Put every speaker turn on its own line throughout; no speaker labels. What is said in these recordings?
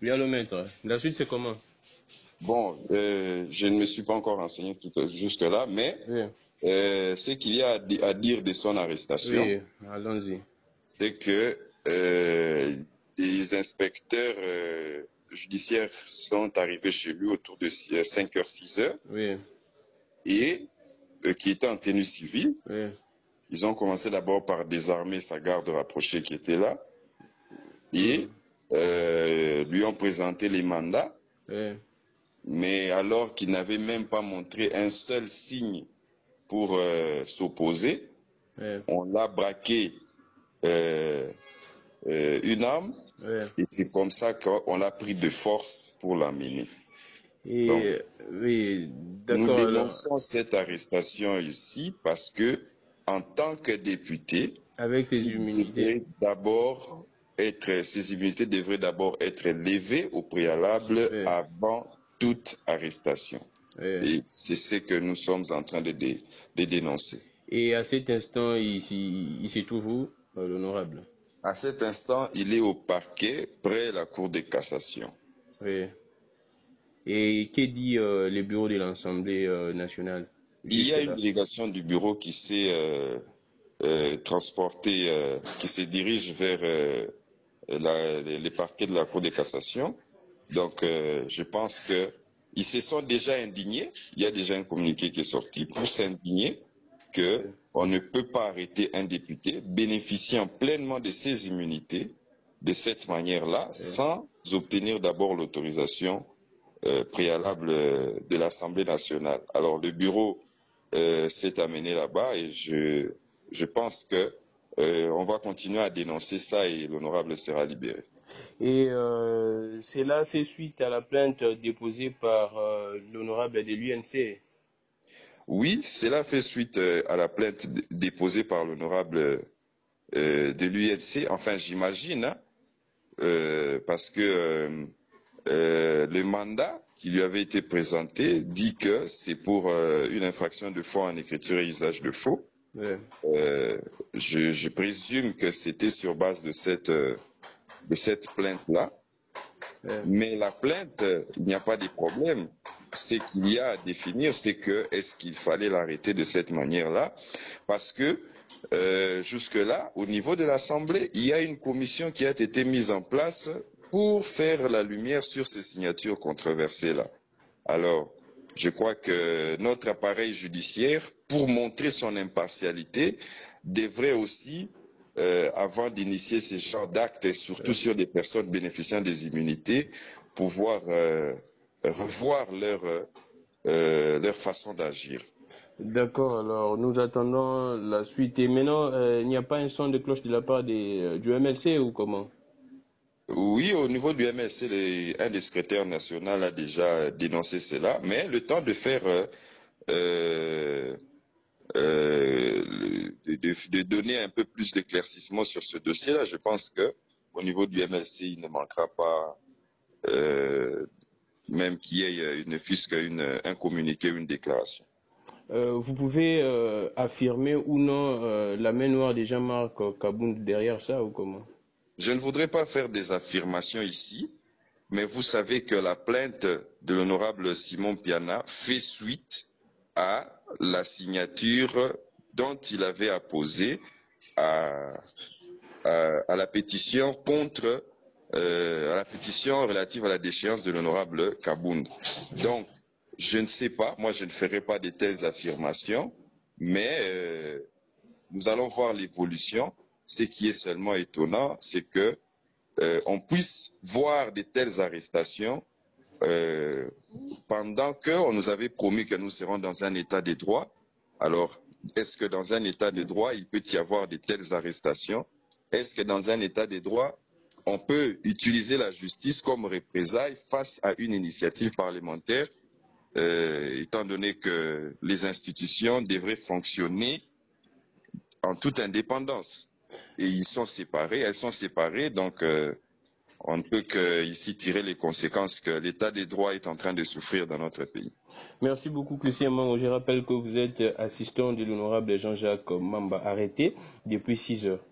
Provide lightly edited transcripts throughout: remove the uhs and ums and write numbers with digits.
Oui, allô, maître. La suite, c'est comment?
Bon, je ne me suis pas encore renseigné jusque-là, mais
Oui,
ce qu'il y a à dire de son arrestation,
oui, allons-y.
c'est que des inspecteurs judiciaires sont arrivés chez lui autour de 5h, 6h,
Oui,
et qui étaient en tenue civile.
oui,
Ils ont commencé d'abord par désarmer sa garde rapprochée qui était là, et
hum,
lui ont présenté les mandats,
oui,
mais alors qu'il n'avait même pas montré un seul signe pour s'opposer,
oui,
on l'a braqué euh, une arme,
oui.
et c'est comme ça qu'on l'a pris de force pour l'amener. Donc,
Et, oui,
nous
d'accord, alors,
dénonçons cette arrestation ici parce que, en tant que député,
avec ces immunités.
ces immunités devraient d'abord être levées au préalable
Oui,
avant toute arrestation.
oui.
Et c'est ce que nous sommes en train de dénoncer.
Et à cet instant, il se trouve où, l'honorable?
À cet instant, il est au parquet près de la Cour de cassation.
Oui. Et que dit le bureau de l'Assemblée nationale
Il y a
jusque
une
là?
délégation du bureau qui s'est transportée, qui se dirige vers les parquets de la Cour de cassation. Donc, je pense que ils se sont déjà indignés. Il y a déjà un communiqué qui est sorti pour s'indigner que
Oui,
on ne peut pas arrêter un député bénéficiant pleinement de ses immunités de cette manière-là,
oui.
sans obtenir d'abord l'autorisation préalable de l'Assemblée nationale. Alors, le bureau s'est amené là-bas, et je pense que on va continuer à dénoncer ça, et l'honorable sera libéré.
Et cela fait suite à la plainte déposée par l'honorable de l'UNC.
Oui, cela fait suite à la plainte déposée par l'honorable de l'UNC, enfin j'imagine, hein, parce que le mandat qui lui avait été présenté dit que c'est pour une infraction de faux en écriture et usage de faux.
Ouais,
Euh, je présume que c'était sur base de cette plainte-là.
ouais.
Mais la plainte, il n'y a pas de problème. Ce qu'il y a à définir, c'est que est-ce qu'il fallait l'arrêter de cette manière-là? Parce que jusque-là, au niveau de l'Assemblée, il y a une commission qui a été mise en place pour faire la lumière sur ces signatures controversées-là. Alors, je crois que notre appareil judiciaire, pour montrer son impartialité, devrait aussi, avant d'initier ce genre d'actes, et surtout sur des personnes bénéficiant des immunités, pouvoir revoir leur façon d'agir.
D'accord, alors nous attendons la suite. Et maintenant, il n'y a pas un son de cloche de la part du MLC ou comment?
Oui, au niveau du MSC, un des secrétaires nationaux a déjà dénoncé cela, mais le temps de faire euh, de donner un peu plus d'éclaircissement sur ce dossier-là. Je pense que au niveau du MLC, il ne manquera pas euh, même qu'il y ait ne fût-ce un communiqué ou une déclaration.
Vous pouvez affirmer ou non la main noire de Jean-Marc Kabound derrière ça ou comment?
Je ne voudrais pas faire des affirmations ici, mais vous savez que la plainte de l'honorable Simon Piana fait suite à la signature dont il avait apposé à, à la pétition contre à la pétition relative à la déchéance de l'honorable Kabound. Donc, je ne sais pas, moi je ne ferai pas de telles affirmations, mais nous allons voir l'évolution. Ce qui est seulement étonnant, c'est que on puisse voir de telles arrestations euh, pendant qu'on nous avait promis que nous serons dans un état de droit. Alors, est-ce que dans un état de droit, il peut y avoir de telles arrestations? Est-ce que dans un état de droit, on peut utiliser la justice comme représailles face à une initiative parlementaire, étant donné que les institutions devraient fonctionner en toute indépendance? Et elles sont séparées, donc on ne peut qu'ici tirer les conséquences que l'état des droits est en train de souffrir dans notre pays.
Merci beaucoup, Christian Mango. Je rappelle que vous êtes assistant de l'honorable Jean-Jacques Mamba, arrêté depuis 6 heures.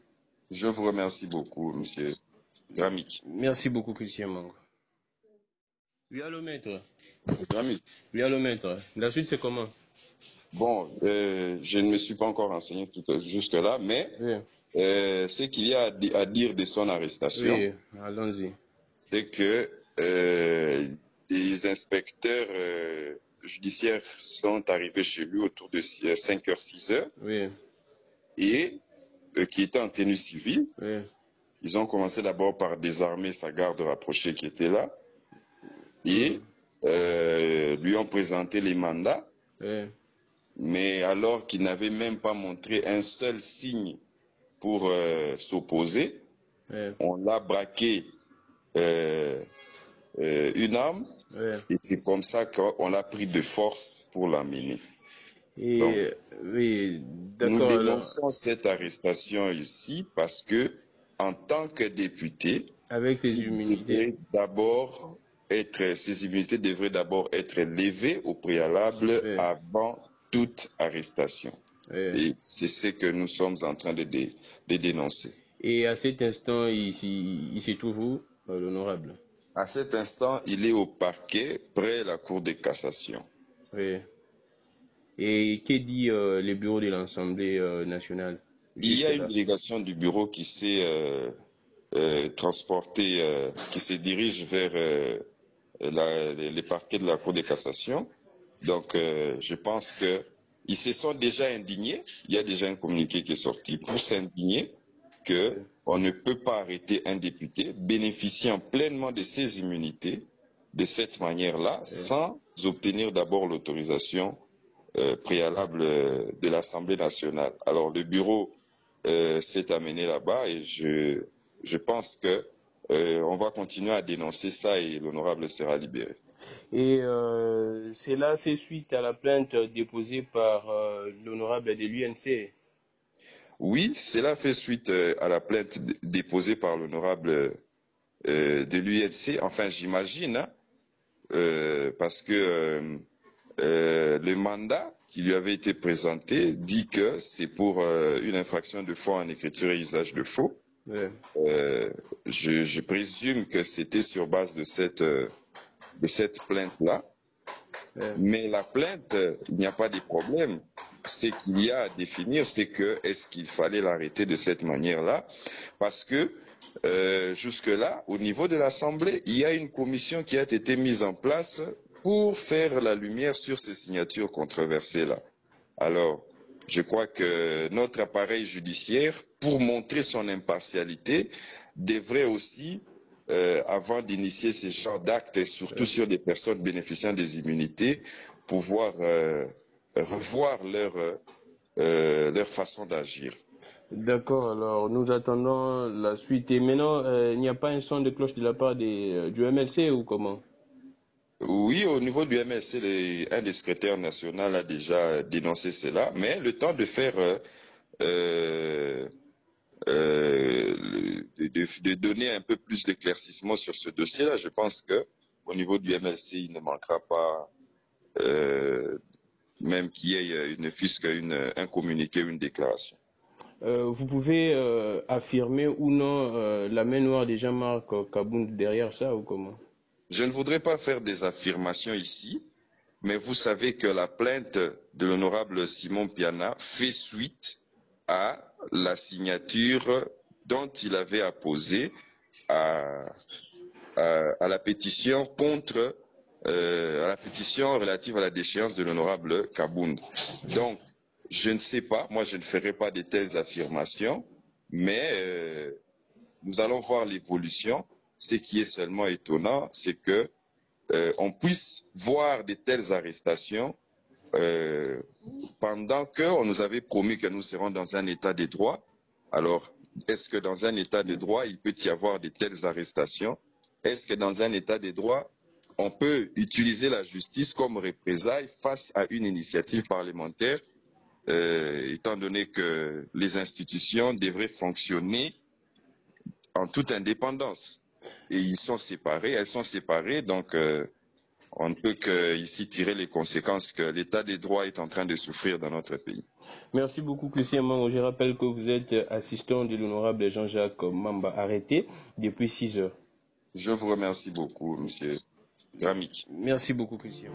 Je vous remercie beaucoup, Monsieur Gramic.
Merci beaucoup, Christian Mango. Oui, allô, maître.
Ami.
Oui, allô, maître. La suite, c'est comment?
Bon, je ne me suis pas encore renseigné jusque-là, mais
Oui,
ce qu'il y a à dire de son arrestation,
oui, allons-y.
c'est que les inspecteurs judiciaires sont arrivés chez lui autour de 5h, 6h,
Oui,
et qui était en tenue civile.
oui,
Ils ont commencé d'abord par désarmer sa garde rapprochée qui était là, et
mhm,
lui ont présenté les mandats.
oui,
Mais alors qu'il n'avait même pas montré un seul signe pour s'opposer,
oui,
on l'a braqué euh, une arme,
oui.
et c'est comme ça qu'on l'a pris de force pour l'amener. Donc,
Et, oui,
nous
d'accord, alors,
dénonçons cette arrestation ici parce que, en tant que député,
avec ces immunités.
ces immunités devraient d'abord être levées au préalable
Oui,
avant toute arrestation.
oui.
Et c'est ce que nous sommes en train de dénoncer.
Et à cet instant, il se trouve où, l'honorable?
À cet instant, il est au parquet près de la Cour de cassation.
Oui. Et que dit le bureau de l'Assemblée nationale
Il y a une
jusque-là?
délégation du bureau qui s'est transportée, qui se dirige vers les parquets de la Cour de cassation. Donc, je pense que ils se sont déjà indignés. Il y a déjà un communiqué qui est sorti pour s'indigner que
Oui,
on ne peut pas arrêter un député bénéficiant pleinement de ses immunités de cette manière-là,
oui.
sans obtenir d'abord l'autorisation préalable de l'Assemblée nationale. Alors, le bureau s'est amené là-bas, et je pense que on va continuer à dénoncer ça, et l'honorable sera libéré.
Et cela fait suite à la plainte déposée par l'honorable de l'UNC.
Oui, cela fait suite à la plainte déposée par l'honorable de l'UNC, enfin j'imagine, hein, parce que le mandat qui lui avait été présenté dit que c'est pour une infraction de faux en écriture et usage de faux.
Ouais,
Euh, je présume que c'était sur base de cette plainte-là.
ouais.
Mais la plainte, il n'y a pas de problème. Ce qu'il y a à définir, c'est que est-ce qu'il fallait l'arrêter de cette manière-là? Parce que jusque-là, au niveau de l'Assemblée, il y a une commission qui a été mise en place pour faire la lumière sur ces signatures controversées-là. Alors, je crois que notre appareil judiciaire, pour montrer son impartialité, devrait aussi, avant d'initier ce genre d'actes, et surtout sur des personnes bénéficiant des immunités, pouvoir revoir leur façon d'agir.
D'accord, alors nous attendons la suite. Et maintenant, il n'y a pas un son de cloche de la part du MLC ou comment?
Oui, au niveau du MSC, un des secrétaires nationaux a déjà dénoncé cela, mais le temps de faire euh, de donner un peu plus d'éclaircissement sur ce dossier-là, je pense que au niveau du MSC, il ne manquera pas euh, même qu'il y ait ne fût-ce qu'un communiqué ou une déclaration.
Vous pouvez affirmer ou non la main noire de Jean-Marc Kabound derrière ça ou comment?
Je ne voudrais pas faire des affirmations ici, mais vous savez que la plainte de l'honorable Simon Piana fait suite à la signature dont il avait apposé à, à la pétition à la pétition relative à la déchéance de l'honorable Kabound. Donc, je ne sais pas, moi je ne ferai pas de telles affirmations, mais nous allons voir l'évolution. Ce qui est seulement étonnant, c'est que on puisse voir de telles arrestations euh, pendant qu'on nous avait promis que nous serons dans un état de droit. Alors, est-ce que dans un état de droit, il peut y avoir de telles arrestations? Est-ce que dans un état de droit, on peut utiliser la justice comme représailles face à une initiative parlementaire, étant donné que les institutions devraient fonctionner en toute indépendance? Et elles sont séparées, donc on ne peut qu'ici tirer les conséquences que l'état des droits est en train de souffrir dans notre pays.
Merci beaucoup, Christian Mango. Je rappelle que vous êtes assistant de l'honorable Jean-Jacques Mamba, arrêté depuis 6 heures.
Je vous remercie beaucoup, monsieur. Ramic.
Merci beaucoup, Christian.